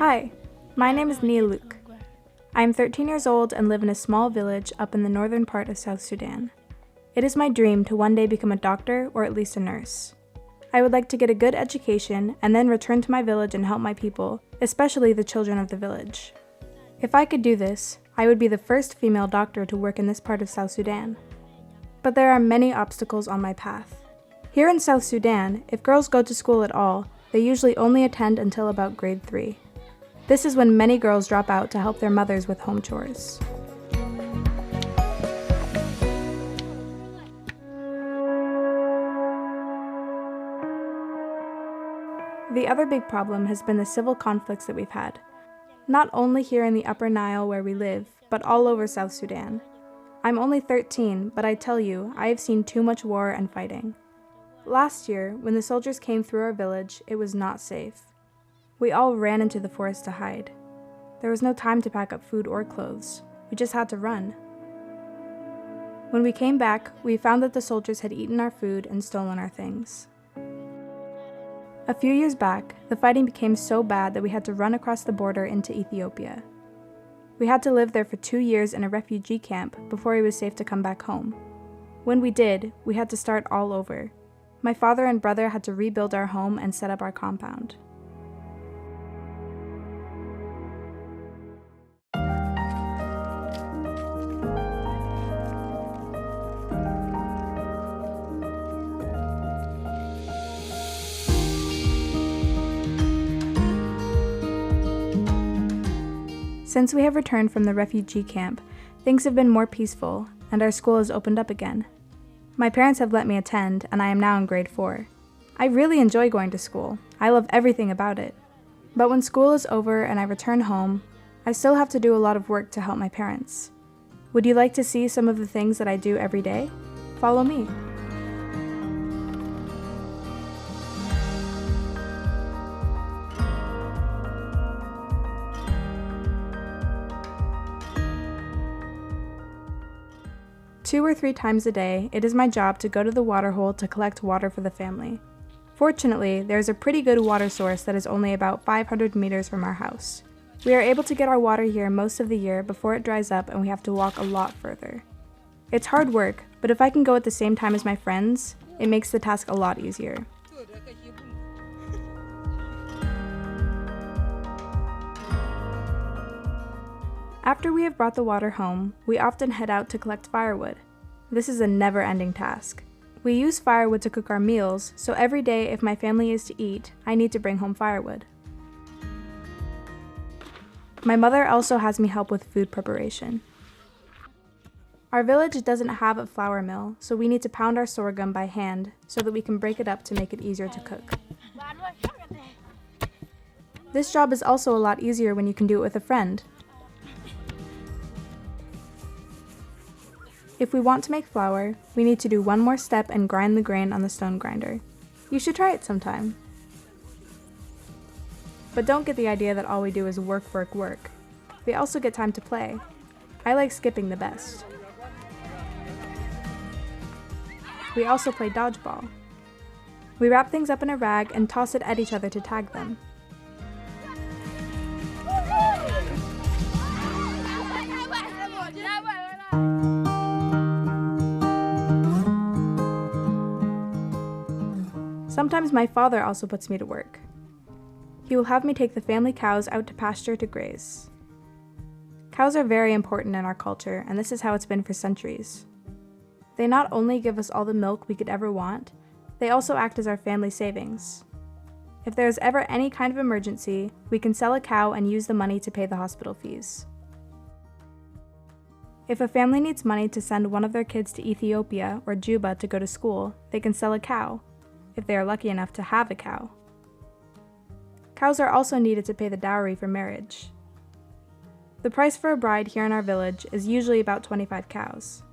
Hi, my name is Nia Luke. I am 13 years old and live in a small village up in the northern part of South Sudan. It is my dream to one day become a doctor or at least a nurse. I would like to get a good education and then return to my village and help my people, especially the children of the village. If I could do this, I would be the first female doctor to work in this part of South Sudan. But there are many obstacles on my path. Here in South Sudan, if girls go to school at all, they usually only attend until about grade 3. This is when many girls drop out to help their mothers with home chores. The other big problem has been the civil conflicts that we've had. Not only here in the Upper Nile where we live, but all over South Sudan. I'm only 13, but I tell you, I have seen too much war and fighting. Last year, when the soldiers came through our village, it was not safe. We all ran into the forest to hide. There was no time to pack up food or clothes. We just had to run. When we came back, we found that the soldiers had eaten our food and stolen our things. A few years back, the fighting became so bad that we had to run across the border into Ethiopia. We had to live there for 2 years in a refugee camp before it was safe to come back home. When we did, we had to start all over. My father and brother had to rebuild our home and set up our compound. Since we have returned from the refugee camp, things have been more peaceful, and our school has opened up again. My parents have let me attend, and I am now in grade 4. I really enjoy going to school. I love everything about it. But when school is over and I return home, I still have to do a lot of work to help my parents. Would you like to see some of the things that I do every day? Follow me. Two or 3 times a day, it is my job to go to the water hole to collect water for the family. Fortunately, there is a pretty good water source that is only about 500 meters from our house. We are able to get our water here most of the year before it dries up and we have to walk a lot further. It's hard work, but if I can go at the same time as my friends, it makes the task a lot easier. After we have brought the water home, we often head out to collect firewood. This is a never-ending task. We use firewood to cook our meals, so every day if my family is to eat, I need to bring home firewood. My mother also has me help with food preparation. Our village doesn't have a flour mill, so we need to pound our sorghum by hand so that we can break it up to make it easier to cook. This job is also a lot easier when you can do it with a friend. If we want to make flour, we need to do one more step and grind the grain on the stone grinder. You should try it sometime. But don't get the idea that all we do is work. We also get time to play. I like skipping the best. We also play dodgeball. We wrap things up in a rag and toss it at each other to tag them. Sometimes my father also puts me to work. He will have me take the family cows out to pasture to graze. Cows are very important in our culture, and this is how it's been for centuries. They not only give us all the milk we could ever want, they also act as our family savings. If there is ever any kind of emergency, we can sell a cow and use the money to pay the hospital fees. If a family needs money to send one of their kids to Ethiopia or Juba to go to school, they can sell a cow, if they are lucky enough to have a cow. Cows are also needed to pay the dowry for marriage. The price for a bride here in our village is usually about 25 cows.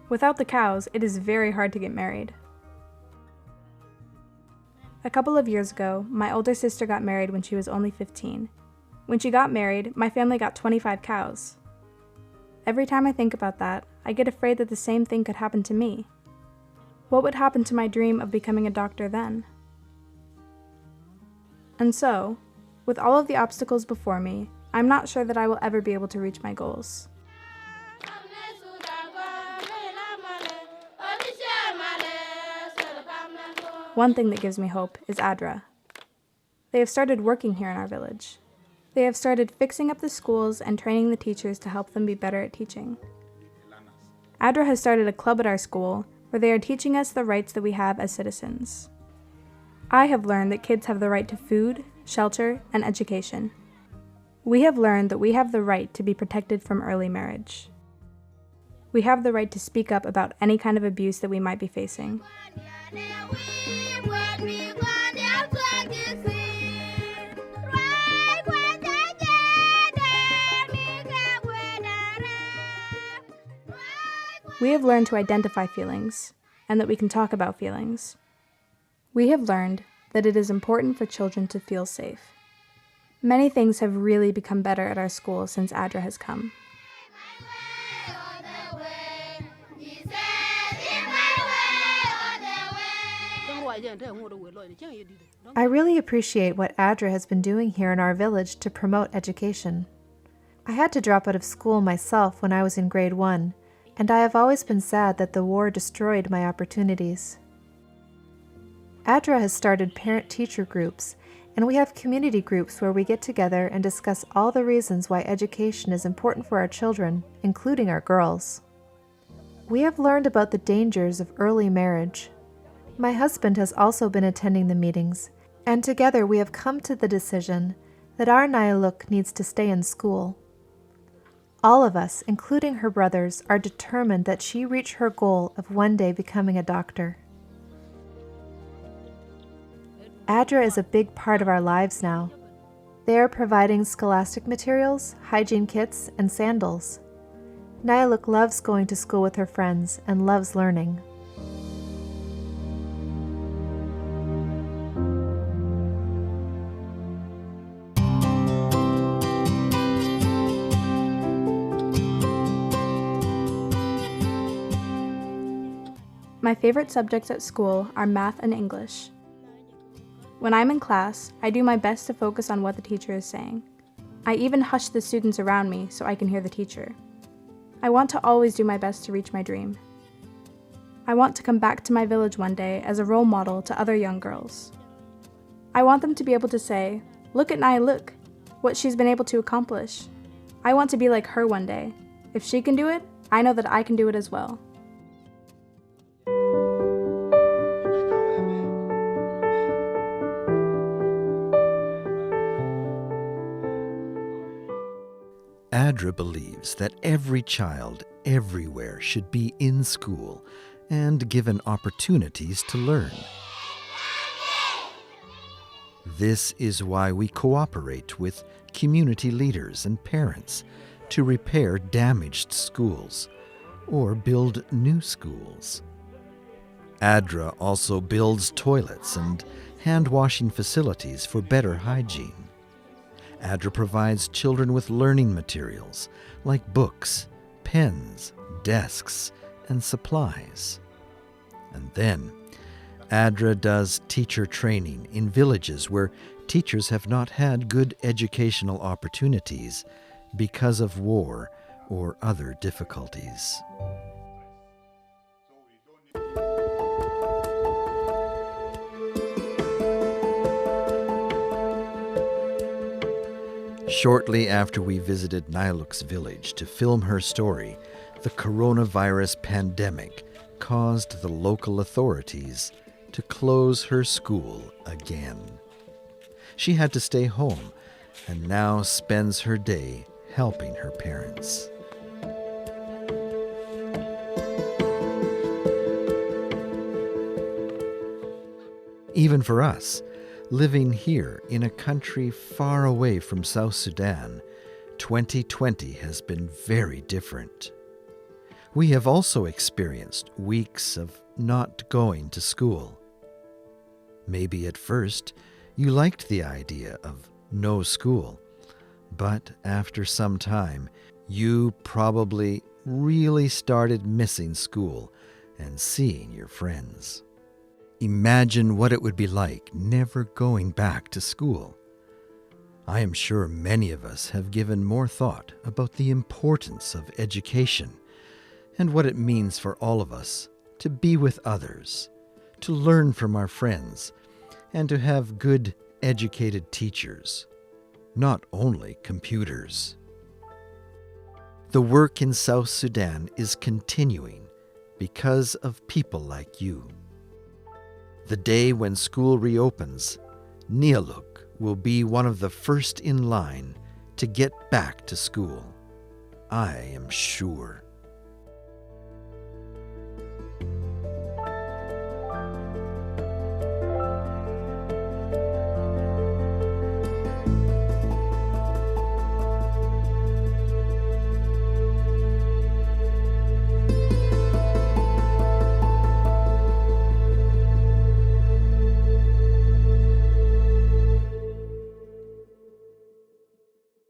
Without the cows, it is very hard to get married. A couple of years ago, my older sister got married when she was only 15. When she got married, my family got 25 cows. Every time I think about that, I get afraid that the same thing could happen to me. What would happen to my dream of becoming a doctor then? And so, With all of the obstacles before me, I'm not sure that I will ever be able to reach my goals. One thing that gives me hope is ADRA. They have started working here in our village. They have started fixing up the schools and training the teachers to help them be better at teaching. ADRA has started a club at our school where they are teaching us the rights that we have as citizens. I have learned that kids have the right to food, shelter, and education. We have learned that we have the right to be protected from early marriage. We have the right to speak up about any kind of abuse that we might be facing. We have learned to identify feelings, and that we can talk about feelings. We have learned that it is important for children to feel safe. Many things have really become better at our school since ADRA has come. I really appreciate what ADRA has been doing here in our village to promote education. I had to drop out of school myself when I was in grade 1, and I have always been sad that the war destroyed my opportunities. ADRA has started parent-teacher groups, and we have community groups where we get together and discuss all the reasons why education is important for our children, including our girls. We have learned about the dangers of early marriage. My husband has also been attending the meetings, and together we have come to the decision that our Nayaluk needs to stay in school. All of us, including her brothers, are determined that she reach her goal of one day becoming a doctor. ADRA is a big part of our lives now. They are providing scholastic materials, hygiene kits, and sandals. Nayaluk loves going to school with her friends and loves learning. My favorite subjects at school are math and English. When I'm in class, I do my best to focus on what the teacher is saying. I even hush the students around me so I can hear the teacher. I want to always do my best to reach my dream. I want to come back to my village one day as a role model to other young girls. I want them to be able to say, "Look at Nayaluk, what she's been able to accomplish." I want to be like her one day. If she can do it, I know that I can do it as well. ADRA believes that every child everywhere should be in school and given opportunities to learn. This is why we cooperate with community leaders and parents to repair damaged schools or build new schools. ADRA also builds toilets and hand-washing facilities for better hygiene. ADRA provides children with learning materials like books, pens, desks, and supplies. And then, ADRA does teacher training in villages where teachers have not had good educational opportunities because of war or other difficulties. Shortly after we visited Nayaluk's village to film her story, the coronavirus pandemic caused the local authorities to close her school again. She had to stay home and now spends her day helping her parents. Even for us, living here in a country far away from South Sudan, 2020 has been very different. We have also experienced weeks of not going to school. Maybe at first you liked the idea of no school, but after some time you probably really started missing school and seeing your friends. Imagine what it would be like never going back to school. I am sure many of us have given more thought about the importance of education and what it means for all of us to be with others, to learn from our friends, and to have good, educated teachers, not only computers. The work in South Sudan is continuing because of people like you. The day when school reopens, Nialuk will be one of the first in line to get back to school. I am sure.